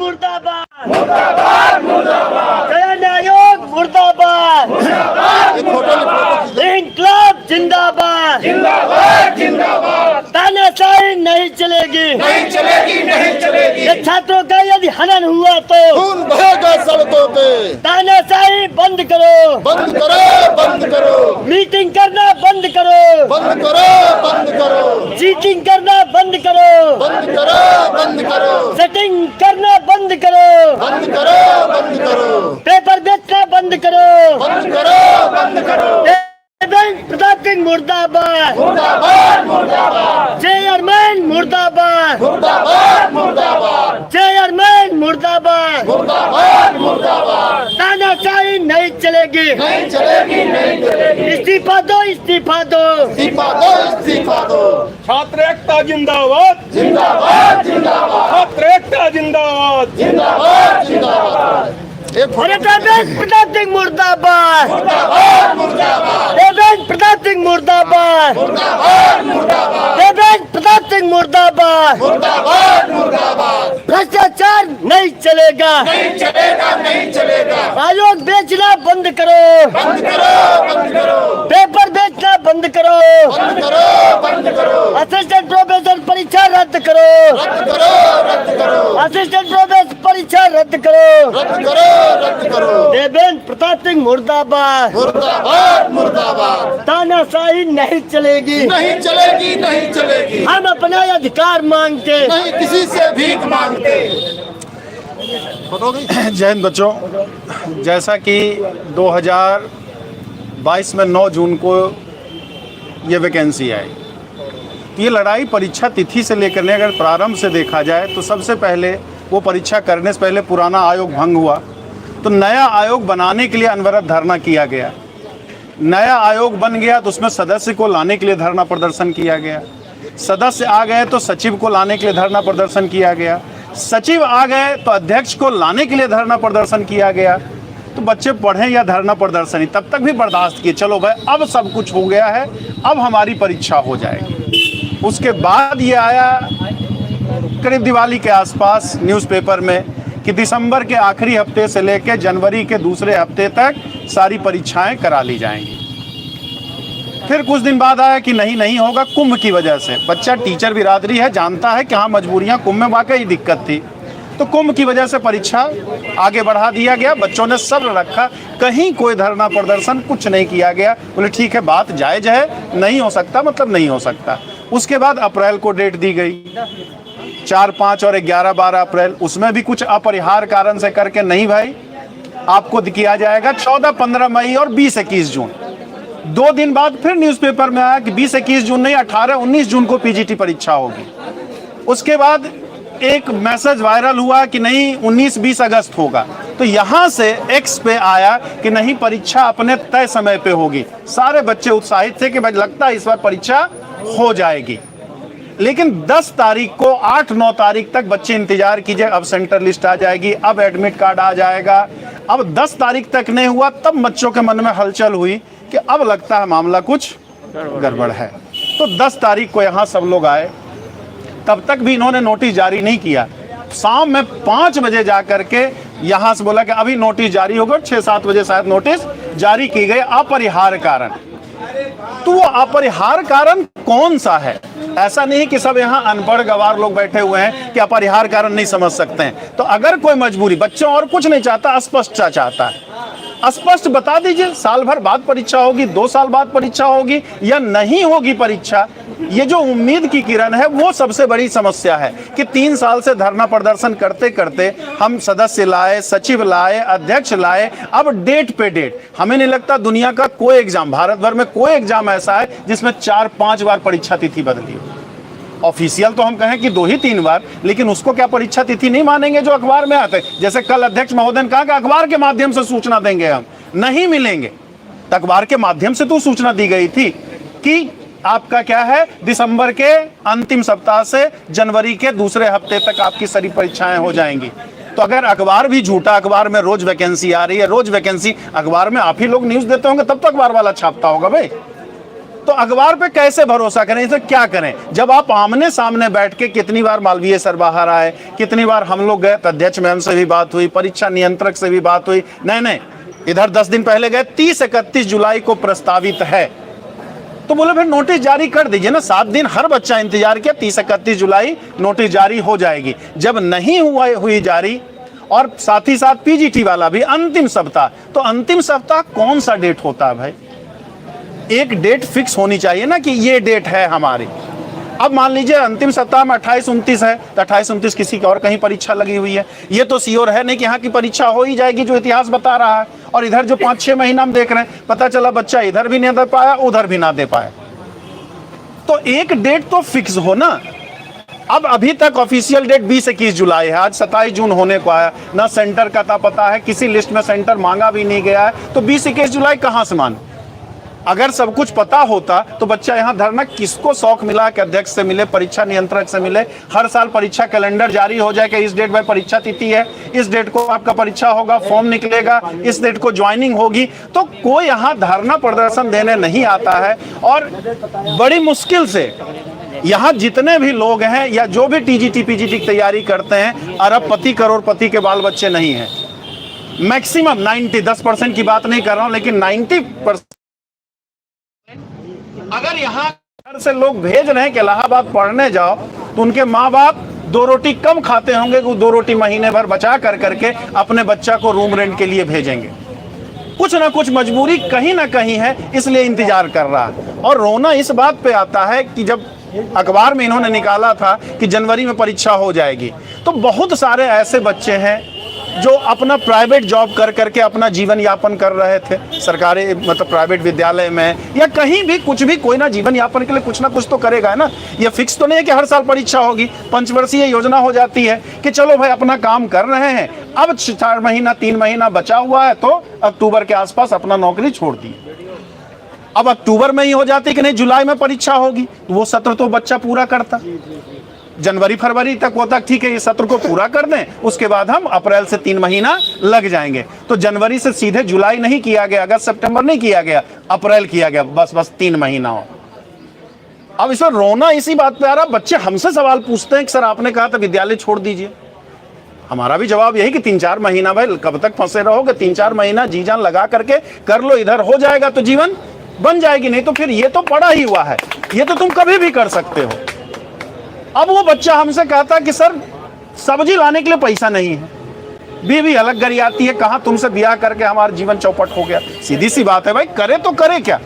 मुर्दाबाद मुर्दाबाद मुर्दाबाद, चयन आयोग मुर्दाबाद मुर्दाबाद, इंकलाब जिंदाबाद जिंदाबाद जिंदाबाद, तानाशाही नहीं चलेगी नहीं चलेगी नहीं चलेगी, ये छात्रों का यदि हनन हुआ तो खून बहेगा सड़कों पे, तानाशाही बंद करो बंद करो बंद करो, मीटिंग करना बंद करो बंद करो बंद करो, चीटिंग करना बंद करो बंद करो बंद करो, सेटिंग करना बंद करो बंद करो बंद करो, पेपर बेचना बंद करो बंद करो बंद करो, प्रताप सिंह मुर्दाबाद मुर्दाबाद मुर्दाबाद, चेयरमैन मुर्दाबाद मुर्दाबाद मुर्दाबाद, चेयरमैन मुर्दाबाद मुर्दाबाद मुर्दाबाद, तानाशाही नहीं चलेगी नहीं चलेगी नहीं चलेगी, इस्तीफा दो इस्तीफा दो इस्तीफा दो इस्तीफा दो, छात्र एकता जिंदाबाद जिंदाबाद जिंदाबाद छात्र एकता जिंदाबाद जिंदाबाद जिंदाबाद, प्रताप सिंह मुर्दाबाद मुर्दाबाद मुर्दाबाद, प्रताप सिंह मुर्दाबाद मुर्दाबाद मुर्दाबाद, प्रताप सिंह मुर्दाबाद मुर्दाबाद मुर्दाबाद, भ्रष्टाचार नहीं चलेगा नहीं चलेगा नहीं चलेगा, आयोग बेचना बंद करो बंद करो बंद करो, पेपर बेचना बंद करो बंद करो बंद करो, असिस्टेंट प्रोफेसर परीक्षा रद्द करो रद्द करो रद्द करो, असिस्टेंट प्रोफेसर परीक्षा रद्द करो रद्द करो रद्द करो, देवेंद्र प्रताप सिंह मुर्दाबाद मुर्दाबाद मुर्दाबाद, तानाशाही नहीं चलेगी नहीं चलेगी नहीं चलेगी, हम अपना अधिकार मांगते नहीं किसी से भीख मांगते। जय हिंद बच्चों, जैसा कि 2022 में 9 जून को ये वैकेंसी आई, तो ये लड़ाई परीक्षा तिथि से लेकर अगर प्रारंभ से देखा जाए तो सबसे पहले वो परीक्षा करने से पहले पुराना आयोग भंग हुआ, तो नया आयोग बनाने के लिए अनवरत धरना किया गया। नया आयोग बन गया तो उसमें सदस्य को लाने के लिए धरना प्रदर्शन किया गया। सदस्य आ गए तो सचिव को लाने के लिए धरना प्रदर्शन किया गया। सचिव आ गए तो अध्यक्ष को लाने के लिए धरना प्रदर्शन किया गया। तो बच्चे पढ़ें या धरना प्रदर्शन, तब तक भी बर्दाश्त किए, चलो भाई अब सब कुछ हो गया है, अब हमारी परीक्षा हो जाएगी। उसके बाद ये आया करीब दिवाली के आसपास न्यूज़पेपर में कि दिसंबर के आखिरी हफ्ते से लेकर जनवरी के दूसरे हफ्ते तक सारी परीक्षाएं करा ली जाएंगी। फिर कुछ दिन बाद आया कि नहीं होगा, कुंभ की वजह से। बच्चा टीचर बिरादरी है, जानता है कि हाँ मजबूरियां, कुंभ में वाकई दिक्कत थी, तो कुंभ की वजह से परीक्षा आगे बढ़ा दिया गया। बच्चों ने सब्र रखा, कहीं कोई धरना प्रदर्शन कुछ नहीं किया गया। बोले ठीक है, बात जायज़ है, नहीं हो सकता मतलब नहीं हो सकता। उसके बाद अप्रैल को डेट दी गई, 4, 5 और 11, 12 अप्रैल। उसमें भी कुछ अपरिहार्य कारण से करके नहीं भाई आपको किया जाएगा 14, 15 मई और 20, 21 जून। 2 दिन बाद फिर न्यूज़पेपर में आया कि 20, 21 जून नहीं, 18, 19 जून को पीजीटी परीक्षा होगी। उसके बाद एक मैसेज वायरल हुआ कि नहीं 19, 20 अगस्त होगा। तो यहाँ से एक्स पे आया कि नहीं परीक्षा अपने तय समय पे होगी। सारे बच्चे उत्साहित थे कि भाई लगता है इस बार परीक्षा हो जाएगी। लेकिन 10 तारीख को 8, 9 तारीख तक बच्चे इंतजार कीजिए, अब सेंटर लिस्ट आ जाएगी, अब एडमिट कार्ड आ जाएगा। अब 10 तारीख तक नहीं हुआ, तब बच्चों के मन में हलचल हुई कि अब लगता है मामला कुछ गड़बड़ है। तो 10 तारीख को यहाँ सब लोग आए, तब तक भी इन्होंने नोटिस जारी नहीं किया। शाम में 5 बजे जा करके यहाँ से बोला कि अभी नोटिस जारी होगा, 6-7 बजे शायद नोटिस जारी की गई, अपरिहार्य कारण। तो वो अपरिहार्य कारण कौन सा है? ऐसा नहीं कि सब यहाँ अनपढ़ गवार लोग बैठे हुए हैं कि अपरिहार्य कारण नहीं समझ सकते हैं। तो अगर कोई मजबूरी, बच्चों और कुछ नहीं चाहता, अस्पष्टता चाहता है, स्पष्ट बता दीजिए, साल भर बाद परीक्षा होगी, 2 साल बाद परीक्षा होगी या नहीं होगी परीक्षा। ये जो उम्मीद की किरण है वो सबसे बड़ी समस्या है कि 3 साल से धरना प्रदर्शन करते करते हम सदस्य लाए, सचिव लाए, अध्यक्ष लाए, अब डेट पे डेट। हमें नहीं लगता दुनिया का कोई एग्जाम, भारत भर में कोई एग्जाम ऐसा है जिसमें 4-5 बार परीक्षा तिथि बदली हो। ऑफिशियल तो हम कहें कि 2 ही 3 बार, लेकिन उसको क्या परीक्षा तिथि नहीं मानेंगे जो अखबार में आते? जैसे कल अध्यक्ष महोदय ने कहा कि अखबार के माध्यम से सूचना देंगे, हम नहीं मिलेंगे। अखबार के माध्यम से तो सूचना दी गई थी कि आपका क्या है, दिसंबर के अंतिम सप्ताह से जनवरी के दूसरे हफ्ते तक आपकी सारी परीक्षाएं हो जाएंगी। तो अगर अखबार भी झूठा, अखबार में रोज वैकेंसी आ रही है, रोज वैकेंसी, अखबार में आप ही लोग न्यूज देते होंगे तब तो अखबार वाला छापता होगा भाई। तो अखबार पे कैसे भरोसा करें, इसे क्या करें जब आप आमने सामने बैठ के, कितनी बार मालवीय सर बाहर आए, कितनी बार हम लोग गए, अध्यक्ष मैम से भी बात हुई, परीक्षा नियंत्रक से भी बात हुई, नहीं इधर 10 दिन पहले गए, 30-31 जुलाई को प्रस्तावित है, तो बोले फिर नोटिस जारी कर दीजिए ना। 7 दिन हर बच्चा इंतजार किया, 30-31 जुलाई नोटिस जारी हो जाएगी। जब नहीं हुई जारी, और साथ ही साथ पीजीटी वाला भी अंतिम सप्ताह, तो अंतिम सप्ताह कौन सा डेट होता है भाई? एक डेट फिक्स होनी चाहिए ना कि ये डेट है हमारी। अब मान लीजिए अंतिम सप्ताह में 28-29 है, तो 28-29 किसी की और कहीं परीक्षा लगी हुई है, ये तो श्योर है नहीं कि यहाँ की परीक्षा हो ही जाएगी जो इतिहास बता रहा है। और इधर जो 5-6 महीना हम देख रहे हैं, पता चला बच्चा इधर भी नहीं दे पाया, उधर भी ना दे पाया। तो एक डेट तो फिक्स हो ना। अब अभी तक ऑफिशियल डेट 20-21 जुलाई है, आज 27 जून होने को आया, ना सेंटर का था पता है, किसी लिस्ट में सेंटर मांगा भी नहीं गया है, तो 20-21 जुलाई कहाँ से मान? अगर सब कुछ पता होता तो बच्चा यहाँ धरना, किसको शौक मिला कि अध्यक्ष से मिले, परीक्षा नियंत्रक से मिले, हर साल परीक्षा कैलेंडर जारी हो जाए कि इस डेट में परीक्षा तिथि है, इस डेट को आपका परीक्षा होगा, फॉर्म निकलेगा, इस डेट को ज्वाइनिंग होगी, तो कोई यहाँ धरना प्रदर्शन देने नहीं आता है। और बड़ी मुश्किल से यहाँ जितने भी लोग हैं या जो भी टीजीटी पीजीटी की तैयारी करते हैं, अरबपति करोड़पति के बाल बच्चे नहीं हैं। मैक्सिमम 10% की बात नहीं कर रहा हूं, लेकिन 90% अगर यहाँ घर से लोग भेज रहे हैं कि इलाहाबाद पढ़ने जाओ, तो उनके माँ बाप 2 रोटी कम खाते होंगे, वो 2 रोटी महीने भर बचा करके अपने बच्चा को रूम रेंट के लिए भेजेंगे। कुछ ना कुछ मजबूरी कहीं ना कहीं है, इसलिए इंतजार कर रहा है। और रोना इस बात पे आता है कि जब अखबार में इन्होंने निकाला था कि जनवरी में परीक्षा हो जाएगी, तो बहुत सारे ऐसे बच्चे हैं जो अपना प्राइवेट जॉब कर करके अपना जीवन यापन कर रहे थे, सरकारी मतलब प्राइवेट विद्यालय में या कहीं भी, कुछ भी, कोई ना जीवन यापन के लिए कुछ ना कुछ तो करेगा ना। ये फिक्स तो नहीं है कि हर साल परीक्षा होगी, पंचवर्षीय योजना हो जाती है कि चलो भाई अपना काम कर रहे हैं, अब 4 महीना 3 महीना बचा हुआ है, तो अक्टूबर के आसपास अपना नौकरी छोड़ दी। अब अक्टूबर में ही हो जाती कि नहीं जुलाई में परीक्षा होगी, तो वो सत्र तो बच्चा पूरा करता, जनवरी फरवरी तक होता, ठीक है ये सत्र को पूरा कर दें, उसके बाद हम अप्रैल से 3 महीना लग जाएंगे। तो जनवरी से सीधे जुलाई नहीं किया गया, अगस्त सितंबर नहीं किया गया, अप्रैल किया गया, बस 3 महीना हो। अब इसमें रोना इसी बात पे आ रहा, बच्चे हमसे सवाल पूछते हैं कि सर आपने कहा था विद्यालय छोड़ दीजिए। हमारा भी जवाब यही कि 3-4 महीना भाई कब तक फंसे रहोगे, 3-4 महीना जी जान लगा करके कर लो, इधर हो जाएगा तो जीवन बन जाएगी, नहीं तो फिर ये तो पड़ा ही हुआ है, ये तो तुम कभी भी कर सकते हो। अब वो बच्चा हमसे कहता कि सर सब्जी लाने के लिए पैसा नहीं है, बीवी अलग गरियाती है, कहाँ तुमसे ब्याह करके हमारा जीवन चौपट हो गया। सीधी सी बात है भाई, करे तो करे क्या।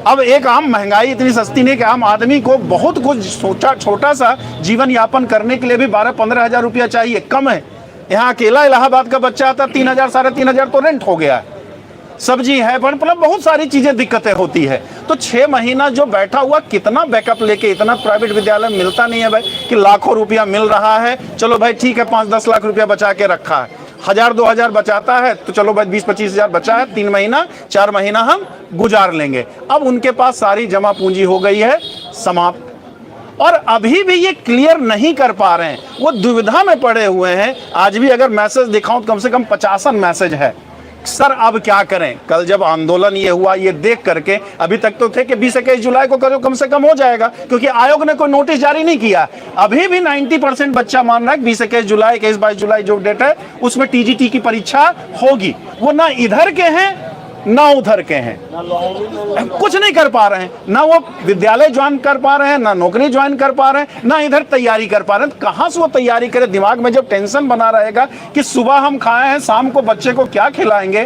अब एक आम महंगाई इतनी सस्ती नहीं कि आम आदमी को बहुत कुछ छोटा सा जीवन यापन करने के लिए भी 12-15 हज़ार रुपया चाहिए, कम है। यहाँ अकेला इलाहाबाद का बच्चा आता 3,000 3,500 तो रेंट हो गया है, सब्जी है, मतलब बहुत सारी चीजें दिक्कतें होती है। तो 6 महीना जो बैठा हुआ कितना बैकअप लेके, इतना प्राइवेट विद्यालय में मिलता नहीं है भाई कि लाखों रुपया मिल रहा है, चलो भाई ठीक है 5-10 लाख रुपया बचा के रखा है, 1,000-2,000 बचाता है तो चलो भाई 20-25 हज़ार बचा है, 3 महीना 4 महीना हम गुजार लेंगे। अब उनके पास सारी जमा पूंजी हो गई है समाप्त, और अभी भी ये क्लियर नहीं कर पा रहे हैं, वो दुविधा में पड़े हुए हैं। आज भी अगर मैसेज दिखाऊं तो कम से कम 50 मैसेज है, सर अब क्या करें। कल जब आंदोलन ये हुआ, ये देख करके अभी तक तो थे कि 20-21 जुलाई को करो कम से कम हो जाएगा, क्योंकि आयोग ने कोई नोटिस जारी नहीं किया। अभी भी 90% बच्चा मान रहा है कि 20-21 जुलाई 21-22 जुलाई जो डेट है उसमें टीजीटी की परीक्षा होगी। वो ना इधर के हैं ना उधर के हैं, कुछ नहीं कर पा रहे हैं, ना वो विद्यालय ज्वाइन कर पा रहे हैं, ना नौकरी ज्वाइन कर पा रहे हैं, ना इधर तैयारी कर पा रहे हैं। कहां से वो तैयारी करे। दिमाग में जब टेंशन बना रहेगा कि सुबह हम खाए हैं, शाम को बच्चे को क्या खिलाएंगे,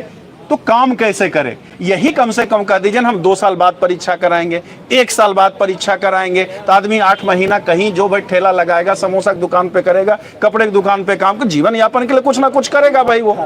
तो काम कैसे करे। यही कम से कम कह दीजिए हम 2 साल बाद परीक्षा कराएंगे, 1 साल बाद परीक्षा कराएंगे, तो आदमी 8 महीना कहीं जो भाई ठेला लगाएगा, समोसा की दुकान पे करेगा, कपड़े की दुकान पे काम कर, जीवन यापन के लिए कुछ ना कुछ करेगा भाई वो।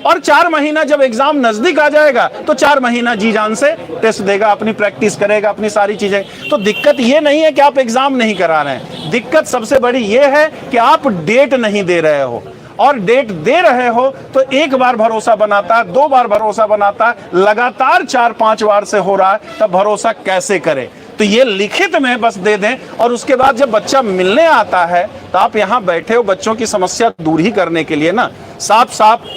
और 4 महीना जब एग्जाम नजदीक आ जाएगा तो 4 महीना जी जान से टेस्ट देगा, अपनी प्रैक्टिस करेगा, अपनी सारी चीजें। तो दिक्कत ये नहीं है कि आप एग्जाम नहीं करा रहे हैं, दिक्कत सबसे बड़ी ये है कि आप डेट नहीं दे रहे हो, और डेट दे रहे हो तो 1 बार भरोसा बनाता है, 2 बार भरोसा बनाता है, लगातार 4-5 बार से हो रहा है, तब भरोसा कैसे करे। तो ये लिखित में बस दे दें, और उसके बाद जब बच्चा मिलने आता है तो आप यहाँ बैठे हो बच्चों की समस्या दूर ही करने के लिए ना, साफ साफ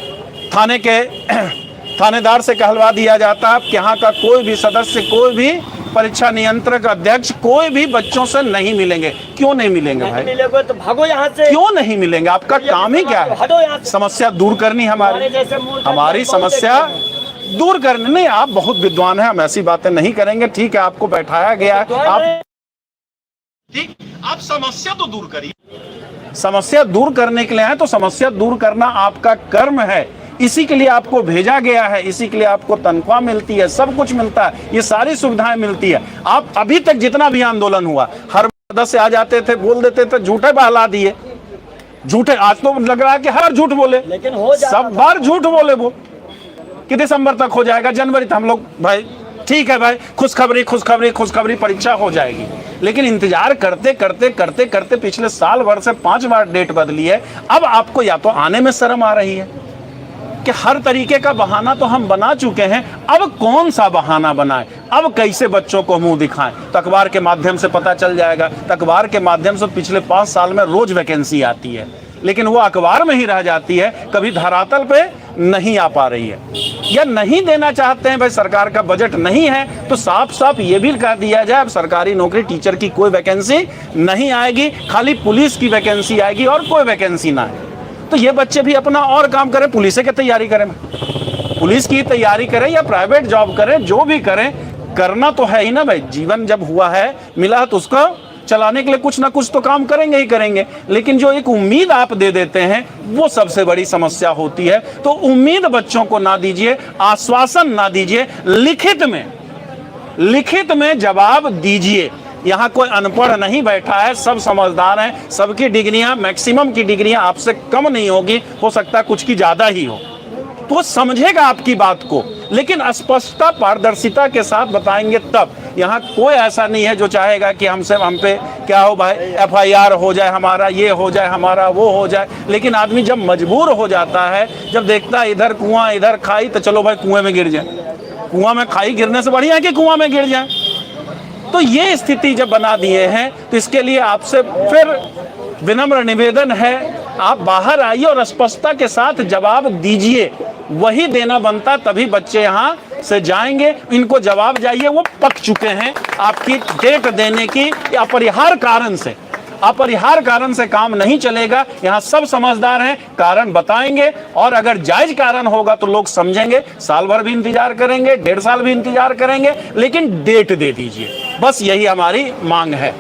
थानेदार से कहलवा दिया जाता है कि यहाँ का कोई भी सदस्य कोई भी परीक्षा नियंत्रक अध्यक्ष कोई भी बच्चों से नहीं मिलेंगे। क्यों नहीं मिलेंगे नहीं भाई? मिलेगा तो भागो यहाँ से। क्यों नहीं मिलेंगे? आपका काम ही क्या हटो है? यहाँ से। समस्या दूर करनी हमारे जैसे मूर्ख हमारी बहुत समस्या देखते दूर करने। नहीं, आप बहुत विद्वान हैं, हम ऐसी बातें नहीं करेंगे। ठीक है, आपको बैठाया गया है, आप ठीक, आप समस्या तो दूर करिए। समस्या दूर करने के लिए आए तो समस्या दूर करना आपका कर्म है। इसी के लिए आपको भेजा गया है, इसी के लिए आपको तनख्वाह मिलती है, सब कुछ मिलता है, ये सारी सुविधाएं मिलती है। आप अभी तक जितना भी आंदोलन हुआ, हर सदस्य आ जाते थे, बोल देते थे, झूठे बहला दिए, झूठे। आज तो लग रहा है कि हर झूठ बोले, लेकिन हो जाता सब बार झूठ बोले वो कि दिसंबर तक हो जाएगा, जनवरी तक। हम लोग भाई ठीक है भाई, खुशखबरी खुशखबरी खुशखबरी, परीक्षा हो जाएगी। लेकिन इंतजार करते करते करते करते पिछले साल भर से 5 बार डेट बदली है। अब आपको या तो आने में शर्म आ रही है कि हर तरीके का बहाना तो हम बना चुके हैं, अब कौन सा बहाना बनाएं, अब कैसे बच्चों को मुंह दिखाएं। तो अखबार के माध्यम से पता चल जाएगा। तो अखबार के माध्यम से पिछले 5 साल में रोज वैकेंसी आती है, लेकिन वो अखबार में ही रह जाती है, कभी धरातल पे नहीं आ पा रही है। या नहीं देना चाहते हैं भाई, सरकार का बजट नहीं है तो साफ साफ ये भी कह दिया जाए, अब सरकारी नौकरी टीचर की कोई वैकेंसी नहीं आएगी, खाली पुलिस की वैकेंसी आएगी और कोई वैकेंसी ना आए। तो ये बच्चे भी अपना और काम करें, पुलिस की तैयारी करें, पुलिस की तैयारी करें या प्राइवेट जॉब करें, जो भी करें, करना तो है ही ना भाई। जीवन जब हुआ है, मिला है, तो उसको चलाने के लिए कुछ ना कुछ तो काम करेंगे ही करेंगे। लेकिन जो एक उम्मीद आप दे देते हैं, वो सबसे बड़ी समस्या होती है। तो उम्मीद बच्चों को ना दीजिए, आश्वासन ना दीजिए, लिखित में जवाब दीजिए। यहाँ कोई अनपढ़ नहीं बैठा है, सब समझदार हैं, सबकी डिग्रियां, मैक्सिमम की डिग्रियां आपसे कम नहीं होगी, हो सकता है कुछ की ज्यादा ही हो, तो वो समझेगा आपकी बात को। लेकिन स्पष्टता पारदर्शिता के साथ बताएंगे तब। यहाँ कोई ऐसा नहीं है जो चाहेगा कि हम पे क्या हो भाई, FIR हो जाए, हमारा ये हो जाए, हमारा वो हो जाए। लेकिन आदमी जब मजबूर हो जाता है, जब देखता है इधर कुआं इधर खाई, तो चलो भाई कुएं में गिर जाए। कुआं में खाई गिरने से बढ़िया है कि कुआं में गिर जाए। तो ये स्थिति जब बना दिए हैं, तो इसके लिए आपसे फिर विनम्र निवेदन है, आप बाहर आइए और स्पष्टता के साथ जवाब दीजिए। वही देना बनता, तभी बच्चे यहाँ से जाएंगे। इनको जवाब जाइए, वो पक चुके हैं आपकी डेट देने की। अपरिहार्य कारण से काम नहीं चलेगा। यहाँ सब समझदार हैं, कारण बताएंगे, और अगर जायज कारण होगा तो लोग समझेंगे। साल भर भी इंतजार करेंगे, 1.5 साल भी इंतजार करेंगे, लेकिन डेट दे दीजिए। बस यही हमारी मांग है।